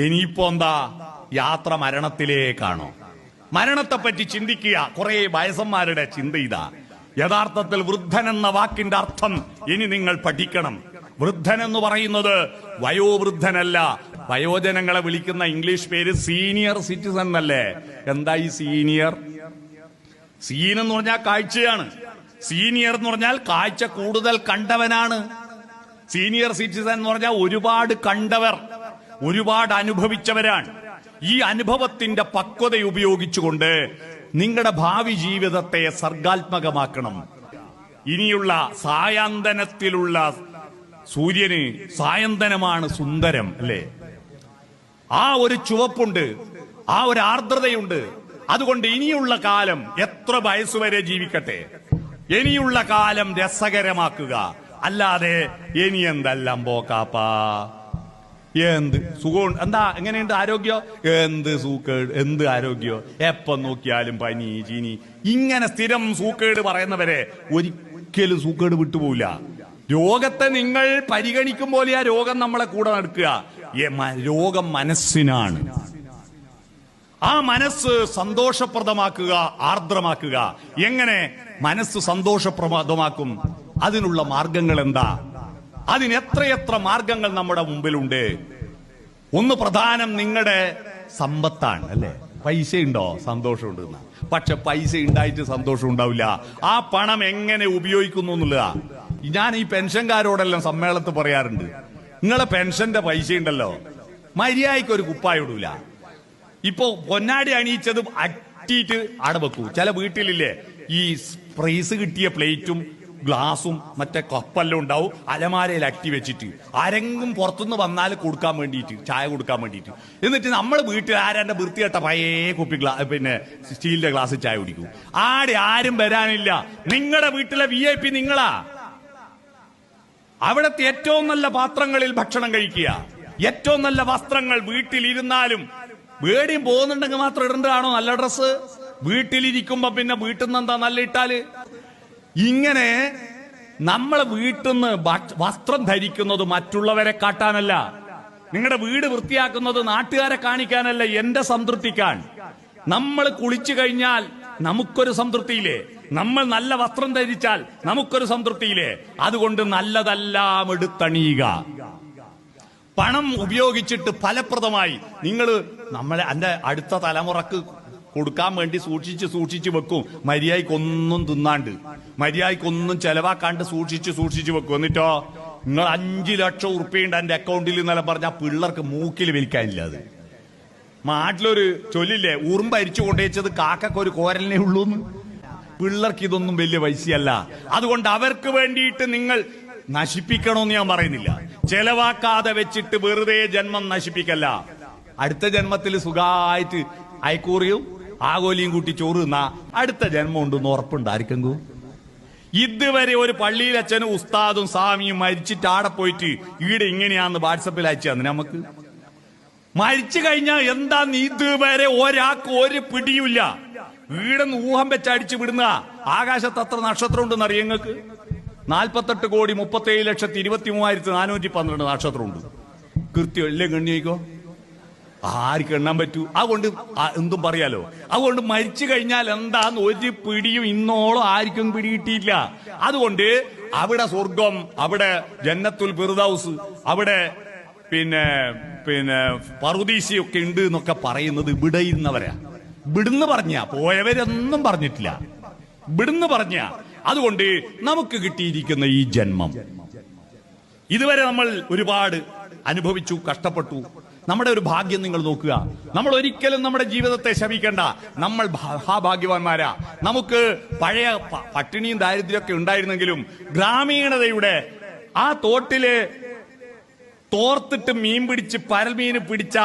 ഇനിയിപ്പോ എന്താ? യാത്ര മരണത്തിലേക്കാണോ? മരണത്തെപ്പറ്റി ചിന്തിക്കുക. കുറെ വയസ്സന്മാരുടെ ചിന്ത ഇതാ. യഥാർത്ഥത്തിൽ വൃദ്ധൻ എന്ന വാക്കിന്റെ അർത്ഥം ഇനി നിങ്ങൾ പഠിക്കണം. വൃദ്ധൻ എന്ന് പറയുന്നത് വയോവൃദ്ധനല്ല. വയോജനങ്ങളെ വിളിക്കുന്ന ഇംഗ്ലീഷ് പേര് സീനിയർ സിറ്റിസൺ എന്നല്ലേ? എന്താ ഈ സീനിയർ? സീൻ എന്ന് പറഞ്ഞാൽ കാഴ്ചയാണ്. സീനിയർ എന്ന് പറഞ്ഞാൽ കാഴ്ച കൂടുതൽ കണ്ടവനാണ്. സീനിയർ സിറ്റിസൺ എന്ന് പറഞ്ഞാൽ ഒരുപാട് കണ്ടവർ, ഒരുപാട് അനുഭവിച്ചവരാണ്. ഈ അനുഭവത്തിന്റെ പക്വത ഉപയോഗിച്ചുകൊണ്ട് നിങ്ങളുടെ ഭാവി ജീവിതത്തെ സർഗാത്മകമാക്കണം. ഇനിയുള്ള സായാന്തനത്തിലുള്ള സൂര്യന് സായന്തനമാണ് സുന്ദരം, അല്ലേ? ആ ഒരു ചുവപ്പുണ്ട്, ആ ഒരു ആർദ്രതയുണ്ട്. അതുകൊണ്ട് ഇനിയുള്ള കാലം എത്ര വയസ്സുവരെ ജീവിക്കട്ടെ, ഇനിയുള്ള കാലം രസകരമാക്കുക. അല്ലാതെ ഇനി എന്തെല്ലാം പോക്കാപ്പാ, എന്ത് സുഖം, എന്താ എങ്ങനെയുണ്ട് ആരോഗ്യം, എന്ത് സൂക്കേട്, എന്ത് ആരോഗ്യം, എപ്പം നോക്കിയാലും പനി ചീനി, ഇങ്ങനെ സ്ഥിരം സൂക്കേട് പറയുന്നവരെ ഒരിക്കലും സൂക്കേട് വിട്ടുപോവില്ല. രോഗത്തെ നിങ്ങൾ പരിഗണിക്കും പോലെ ആ രോഗം നമ്മളെ കൂടെ നടക്കുക. രോഗം മനസ്സിനാണ്. ആ മനസ്സ് സന്തോഷപ്രദമാക്കുക, ആർദ്രമാക്കുക. എങ്ങനെ മനസ്സ് സന്തോഷപ്രദമാക്കും? അതിനുള്ള മാർഗങ്ങൾ എന്താ? അതിന് എത്രയെത്ര മാർഗങ്ങൾ നമ്മുടെ മുമ്പിലുണ്ട്. ഒന്ന് പ്രധാനം നിങ്ങളുടെ സമ്പത്താണ്, അല്ലേ? പൈസ ഉണ്ടോ സന്തോഷമുണ്ട്. പക്ഷെ പൈസ ഉണ്ടായിട്ട് സന്തോഷം ഉണ്ടാവില്ല. ആ പണം എങ്ങനെ ഉപയോഗിക്കുന്നു എന്നുള്ളതാ. ഞാൻ ഈ പെൻഷൻകാരോടെല്ലാം സമ്മേളനത്തിൽ പറയാറുണ്ട്, നിങ്ങളെ പെൻഷന്റെ പൈസ ഉണ്ടല്ലോ, മര്യാദയ്ക്ക് ഒരു കുപ്പായ ഇടൂല. ഇപ്പൊ പൊന്നാടി അണിയിച്ചത് അറ്റിയിട്ട് അവിടെ വെക്കൂ. ചില വീട്ടിലില്ലേ ഈ പ്രൈസ് കിട്ടിയ പ്ലേറ്റും ഗ്ലാസും മറ്റേ കപ്പെല്ലാം ഉണ്ടാവും അലമാരയിൽ അട്ടി വെച്ചിട്ട്, ആരെങ്കിലും പുറത്തുനിന്ന് വന്നാൽ കൊടുക്കാൻ വേണ്ടിയിട്ട്, ചായ കൊടുക്കാൻ വേണ്ടിയിട്ട്. എന്നിട്ട് നമ്മൾ വീട്ടിൽ ആരാന്റെ വൃത്തികെട്ട പഴയ കുപ്പി പിന്നെ സ്റ്റീലിന്റെ ഗ്ലാസ് ചായ കുടിക്കും. ആരും വരാനില്ല. നിങ്ങളുടെ വീട്ടിലെ VIP നിങ്ങളാ. അവിടത്തെ ഏറ്റവും നല്ല പാത്രങ്ങളിൽ ഭക്ഷണം കഴിക്കുക, ഏറ്റവും നല്ല വസ്ത്രങ്ങൾ. വീട്ടിലിരുന്നാലും വേടിയും പോകുന്നുണ്ടെങ്കിൽ മാത്രം ഇടേണ്ടതാണോ നല്ല ഡ്രസ്സ്? വീട്ടിലിരിക്കുമ്പോ പിന്നെ വീട്ടിൽ നിന്ന് എന്താ നല്ല ഇട്ടാല്? ഇങ്ങനെ നമ്മളെ വീട്ടിൽ നിന്ന് വസ്ത്രം ധരിക്കുന്നത് മറ്റുള്ളവരെ കാട്ടാനല്ല. നിങ്ങളുടെ വീട് വൃത്തിയാക്കുന്നത് നാട്ടുകാരെ കാണിക്കാനല്ല, എന്റെ സംതൃപ്തിക്കാൻ. നമ്മൾ കുളിച്ചു കഴിഞ്ഞാൽ നമുക്കൊരു സംതൃപ്തിയില്ലേ? നമ്മൾ നല്ല വസ്ത്രം ധരിച്ചാൽ നമുക്കൊരു സംതൃപ്തിയില്ലേ? അതുകൊണ്ട് നല്ലതെല്ലാം എടുത്തണിയുക. പണം ഉപയോഗിച്ചിട്ട് ഫലപ്രദമായി നിങ്ങൾ എന്റെ അടുത്ത തലമുറക്ക് കൊടുക്കാൻ വേണ്ടി സൂക്ഷിച്ച് വെക്കും. മര്യാദക്കൊന്നും തിന്നാണ്ട്, മര്യാദക്കൊന്നും ചെലവാക്കാണ്ട് സൂക്ഷിച്ച് വെക്കും. എന്നിട്ടോ നിങ്ങൾ 5 ലക്ഷം ഉറുപ്പിയുണ്ട് എന്റെ അക്കൗണ്ടിൽ എന്നല്ല പറഞ്ഞാൽ പിള്ളേർക്ക് മൂക്കിൽ വലിക്കാനില്ല. അത് നാട്ടിലൊരു ചൊല്ലില്ലേ, ഉറുമ്പ് അരിച്ചു കൊണ്ടുവച്ചത് കാക്കൊരു കോരലിനെ ഉള്ളൂന്ന്. പിള്ളേർക്ക് ഇതൊന്നും വലിയ പൈസയല്ല. അതുകൊണ്ട് അവർക്ക് വേണ്ടിയിട്ട് നിങ്ങൾ നശിപ്പിക്കണമെന്ന് ഞാൻ പറയുന്നില്ല. ചെലവാക്കാതെ വെച്ചിട്ട് വെറുതെ ജന്മം നശിപ്പിക്കല്ല. അടുത്ത ജന്മത്തിൽ സുഖമായിട്ട് അയക്കൂറിയും ആഗോലിയും കൂട്ടി ചോറ് തിന്നാ അടുത്ത ജന്മം ഉണ്ടെന്ന് ഉറപ്പുണ്ടായിരിക്കും. ഇതുവരെ ഒരു പള്ളിയിൽ അച്ഛനും ഉസ്താദും സ്വാമിയും മരിച്ചിട്ട് ആടെ പോയിട്ട് ഈടെ ഇങ്ങനെയാന്ന് വാട്സപ്പിൽ അയച്ചു തന്നെ. നമുക്ക് മരിച്ചു കഴിഞ്ഞാൽ എന്താന്ന് ഇതുവരെ ഒരാൾക്ക് ഒരു പിടിയുമില്ല. വീടെന്ന് ഊഹം വെച്ചടിച്ചു വിടുന്ന. ആകാശത്ത് എത്ര നക്ഷത്രം ഉണ്ടെന്ന് അറിയാം നിങ്ങൾക്ക്? 48,37,23,412 നക്ഷത്രമുണ്ട്. കൃത്യം എല്ലാം ഗണ്ണിക്കോ, ആർക്ക് എണ്ണാൻ പറ്റൂ? അതുകൊണ്ട് എന്തും പറയാലോ. അതുകൊണ്ട് മരിച്ചു കഴിഞ്ഞാൽ എന്താന്ന് ഒരു പിടിയും ഇന്നോളം ആർക്കും പിടികിട്ടിയില്ല. അതുകൊണ്ട് അവിടെ സ്വർഗം, അവിടെ ജന്നത്തുൽ ഫിർദൗസ്, അവിടെ പിന്നെ പറുദീസയൊക്കെ ഉണ്ട് എന്നൊക്കെ പറയുന്നത് ഇവിടെ ഇരുന്നവരാ. ഇവിടുന്ന് പറഞ്ഞ പോയവരൊന്നും പറഞ്ഞിട്ടില്ല, ഇവിടുന്ന് പറഞ്ഞ. അതുകൊണ്ട് നമുക്ക് കിട്ടിയിരിക്കുന്ന ഈ ജന്മം ഇതുവരെ നമ്മൾ ഒരുപാട് അനുഭവിച്ചു, കഷ്ടപ്പെട്ടു. നമ്മുടെ ഒരു ഭാഗ്യം നിങ്ങൾ നോക്കുക. നമ്മൾ ഒരിക്കലും നമ്മുടെ ജീവിതത്തെ ശപിക്കണ്ട. നമ്മൾ മഹാഭാഗ്യവാന്മാരാ. നമുക്ക് പഴയ പട്ടിണിയും ദാരിദ്ര്യമൊക്കെ ഉണ്ടായിരുന്നെങ്കിലും ഗ്രാമീണതയുടെ ആ തോട്ടില് തോർത്തിട്ട് മീൻ പിടിച്ച് പരൽമീന് പിടിച്ച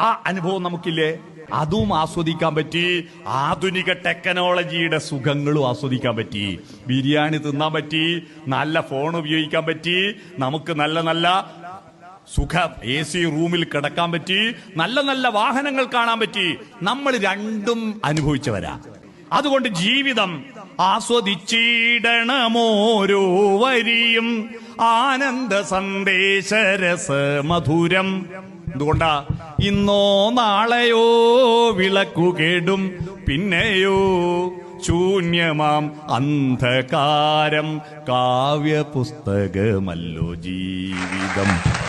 ആ അനുഭവം നമുക്കില്ലേ? അതും ആസ്വദിക്കാൻ പറ്റി. ആധുനിക ടെക്നോളജിയുടെ സുഖങ്ങളും ആസ്വദിക്കാൻ പറ്റി. ബിരിയാണി തിന്നാൻ പറ്റി, നല്ല ഫോൺ ഉപയോഗിക്കാൻ പറ്റി, നമുക്ക് നല്ല നല്ല സുഖ AC റൂമിൽ കിടക്കാൻ പറ്റി, നല്ല നല്ല വാഹനങ്ങൾ കാണാൻ പറ്റി. നമ്മൾ രണ്ടും അനുഭവിച്ചവരാ. അതുകൊണ്ട് ജീവിതം ആസ്വദിച്ചിടണമോരോ വരിയും ആനന്ദ സന്ദേശരസ മധുരം. എന്തുകൊണ്ടാ? ഇന്നോ നാളെയോ വിളക്കു കേടും, പിന്നെയോ ശൂന്യമാം അന്ധകാരം, കാവ്യപുസ്തകമല്ലോ ജീവിതം.